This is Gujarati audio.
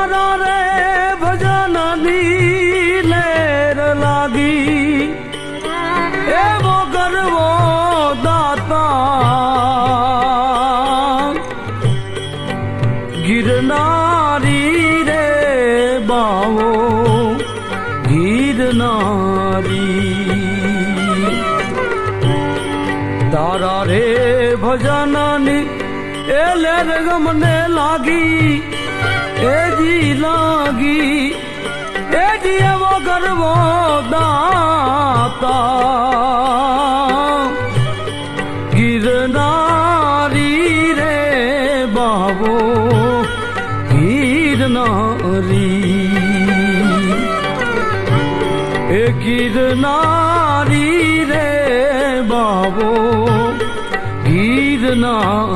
તારા રે ભજનની લેર લાગી એવો ગરવો દાતા ગિરનારી રે બાવો ગિરનારી તારા રે ભજનની એ લેર ગમને લાગી એજી લાગી એજી એવો ગરવો દાતા ગિરનારી રે બાવો ગિરનારી એ ગિરનારી રે બાવો ગિરનારી